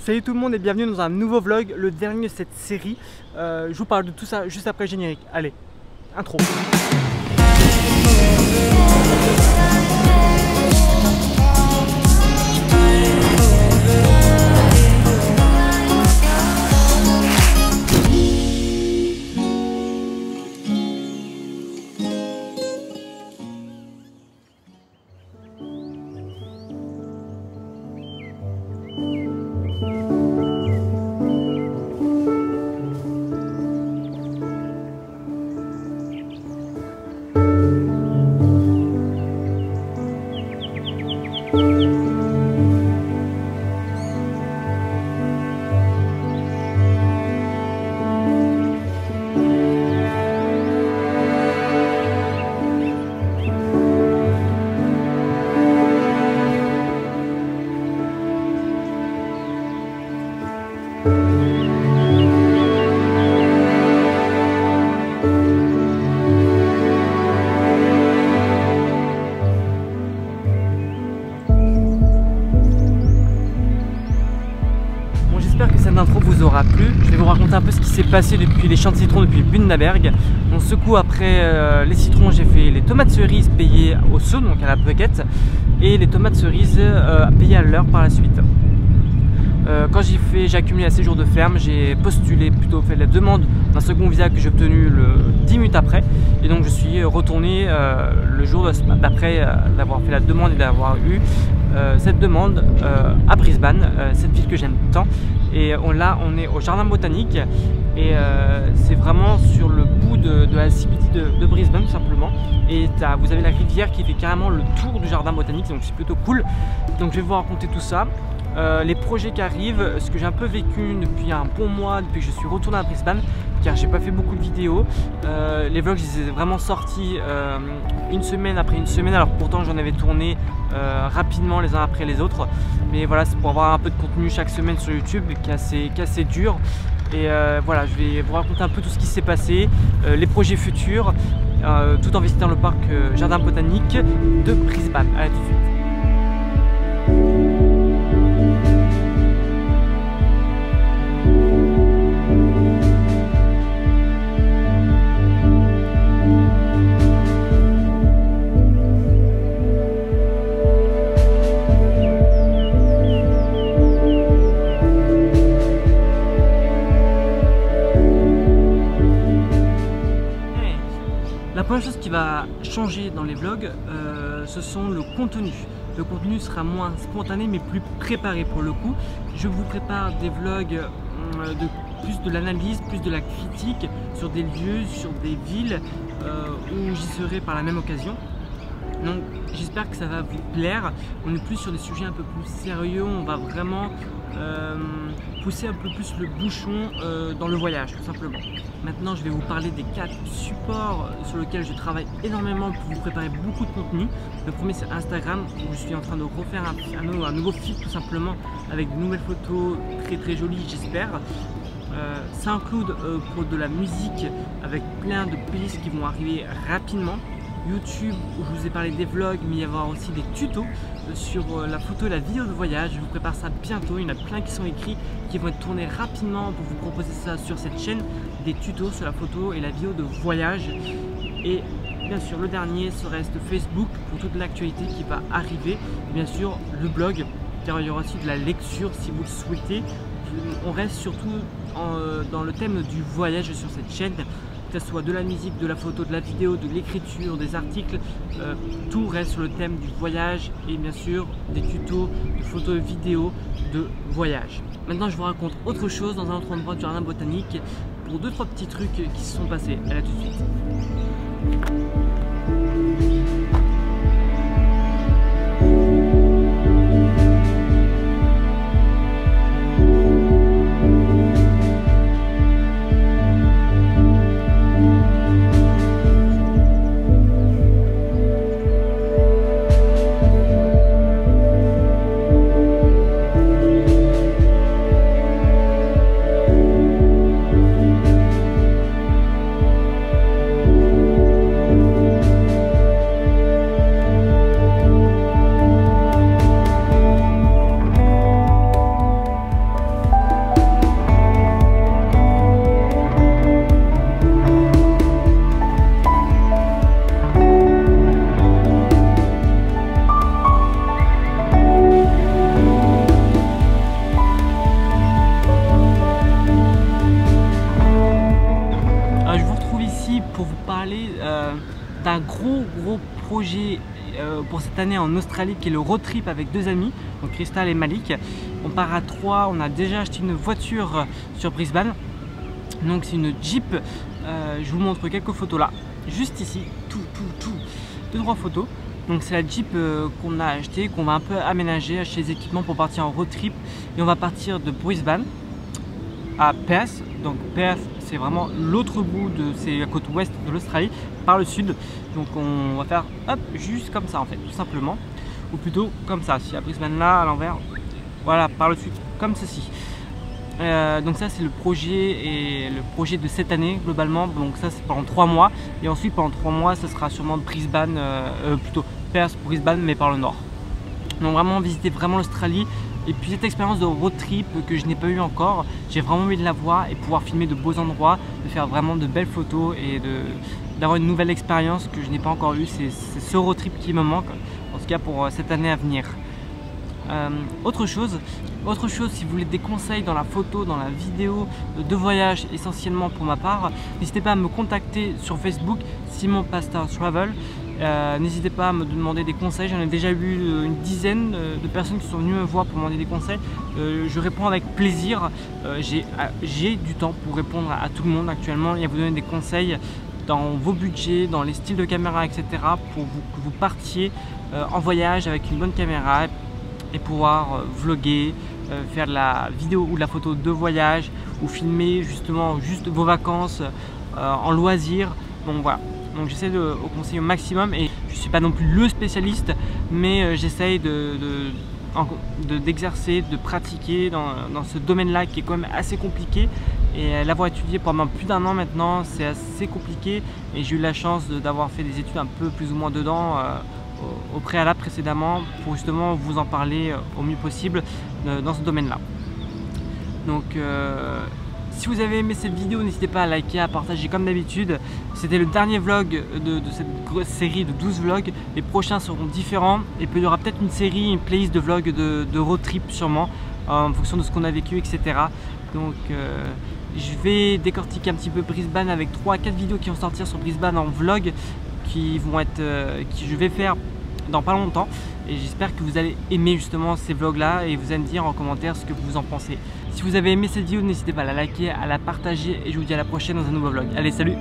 Salut tout le monde et bienvenue dans un nouveau vlog, le dernier de cette série. Je vous parle de tout ça juste après le générique. Allez, intro. J'espère que cette intro vous aura plu. Je vais vous raconter un peu ce qui s'est passé depuis les champs de citron depuis Bundaberg. On secoue après les citrons, j'ai fait les tomates cerises payées au seau, donc à la bucket, et les tomates cerises payées à l'heure par la suite. Quand j'ai accumulé assez jours de ferme, j'ai postulé, plutôt fait la demande d'un second visa que j'ai obtenu 10 minutes après. Et donc je suis retourné le jour d'après d'avoir fait la demande et d'avoir eu cette demande à Brisbane, cette ville que j'aime tant. Et là on est au jardin botanique et c'est vraiment sur le bout de la CBD de Brisbane tout simplement. Et vous avez la rivière qui fait carrément le tour du jardin botanique, donc c'est plutôt cool. Donc je vais vous raconter tout ça. Les projets qui arrivent, ce que j'ai un peu vécu depuis un bon mois, depuis que je suis retourné à Brisbane, car j'ai pas fait beaucoup de vidéos. Les vlogs, je les ai vraiment sortis une semaine après une semaine, alors pourtant j'en avais tourné rapidement les uns après les autres. Mais voilà, c'est pour avoir un peu de contenu chaque semaine sur YouTube qui est assez dur. Et voilà, je vais vous raconter un peu tout ce qui s'est passé, les projets futurs, tout en visitant le parc Jardin Botanique de Brisbane. Allez, tout de suite. La première chose qui va changer dans les vlogs, ce sont le contenu. Le contenu sera moins spontané mais plus préparé pour le coup. Je vous prépare des vlogs plus de l'analyse, plus de la critique sur des lieux, sur des villes où j'y serai par la même occasion. Donc j'espère que ça va vous plaire. On est plus sur des sujets un peu plus sérieux, on va vraiment pousser un peu plus le bouchon dans le voyage tout simplement. Maintenant je vais vous parler des 4 supports sur lesquels je travaille énormément pour vous préparer beaucoup de contenu. Le premier c'est Instagram, où je suis en train de refaire un nouveau feed tout simplement avec de nouvelles photos très jolies j'espère. SoundCloud pour de la musique avec plein de playlists qui vont arriver rapidement. YouTube où je vous ai parlé des vlogs, mais il y avoir aussi des tutos sur la photo et la vidéo de voyage. Je vous prépare ça bientôt, il y en a plein qui sont écrits, qui vont être tournés rapidement pour vous proposer ça sur cette chaîne, des tutos sur la photo et la vidéo de voyage. Et bien sûr le dernier se reste Facebook pour toute l'actualité qui va arriver, et bien sûr le blog car il y aura aussi de la lecture si vous le souhaitez. On reste surtout dans le thème du voyage sur cette chaîne, que ce soit de la musique, de la photo, de la vidéo, de l'écriture, des articles, tout reste sur le thème du voyage et bien sûr des tutos, de photos, vidéos, de voyage. Maintenant je vous raconte autre chose dans un autre endroit du jardin botanique pour 2-3 petits trucs qui se sont passés. À tout de suite. C'est un gros projet pour cette année en Australie qui est le road trip avec 2 amis, donc Crystal et Malik. On part à 3, on a déjà acheté une voiture sur Brisbane. Donc c'est une Jeep, je vous montre quelques photos là, juste ici, 2-3 photos. Donc c'est la Jeep qu'on a acheté, qu'on va un peu aménager, acheter les équipements pour partir en road trip. Et on va partir de Brisbane à Perth. Donc Perth c'est vraiment l'autre bout c'est la côte ouest de l'Australie, par le sud. Donc on va faire hop, juste comme ça en fait, tout simplement. Ou plutôt comme ça, si à Brisbane là, à l'envers, voilà, par le sud, comme ceci. Donc ça c'est le projet de cette année globalement. Donc ça c'est pendant 3 mois. Et ensuite pendant 3 mois ça sera sûrement de Brisbane, plutôt Perth, Brisbane, mais par le nord. Donc vraiment visiter vraiment l'Australie. Et puis cette expérience de road trip que je n'ai pas eu encore, j'ai vraiment envie de la voir et pouvoir filmer de beaux endroits, de faire vraiment de belles photos et d'avoir une nouvelle expérience que je n'ai pas encore eue. C'est ce road trip qui me manque, en tout cas pour cette année à venir. Autre chose, si vous voulez des conseils dans la photo, dans la vidéo de voyage essentiellement pour ma part, n'hésitez pas à me contacter sur Facebook, Simon Pastor Travel. N'hésitez pas à me demander des conseils, j'en ai déjà eu une dizaine de personnes qui sont venues me voir pour me demander des conseils. Je réponds avec plaisir, j'ai du temps pour répondre à tout le monde actuellement et à vous donner des conseils dans vos budgets, dans les styles de caméra, etc. pour que vous partiez en voyage avec une bonne caméra et pouvoir vlogger, faire de la vidéo ou de la photo de voyage ou filmer justement juste vos vacances en loisir. Donc voilà, donc j'essaie de vous conseiller au maximum et je ne suis pas non plus le spécialiste, mais j'essaye d'exercer, de pratiquer dans ce domaine-là qui est quand même assez compliqué. Et l'avoir étudié pendant plus d'1 an maintenant, c'est assez compliqué et j'ai eu la chance d'avoir fait des études un peu plus ou moins dedans au préalable précédemment pour justement vous en parler au mieux possible dans ce domaine-là. Donc si vous avez aimé cette vidéo, n'hésitez pas à liker, à partager comme d'habitude. C'était le dernier vlog de cette série de 12 vlogs. Les prochains seront différents et puis il y aura peut-être une playlist de vlogs de road trip sûrement en fonction de ce qu'on a vécu, etc. Donc je vais décortiquer un petit peu Brisbane avec 3 à 4 vidéos qui vont sortir sur Brisbane en vlog qui je vais faire dans pas longtemps et j'espère que vous allez aimer justement ces vlogs là et vous allez me dire en commentaire ce que vous en pensez. Si vous avez aimé cette vidéo, n'hésitez pas à la liker, à la partager et je vous dis à la prochaine dans un nouveau vlog. Allez, salut!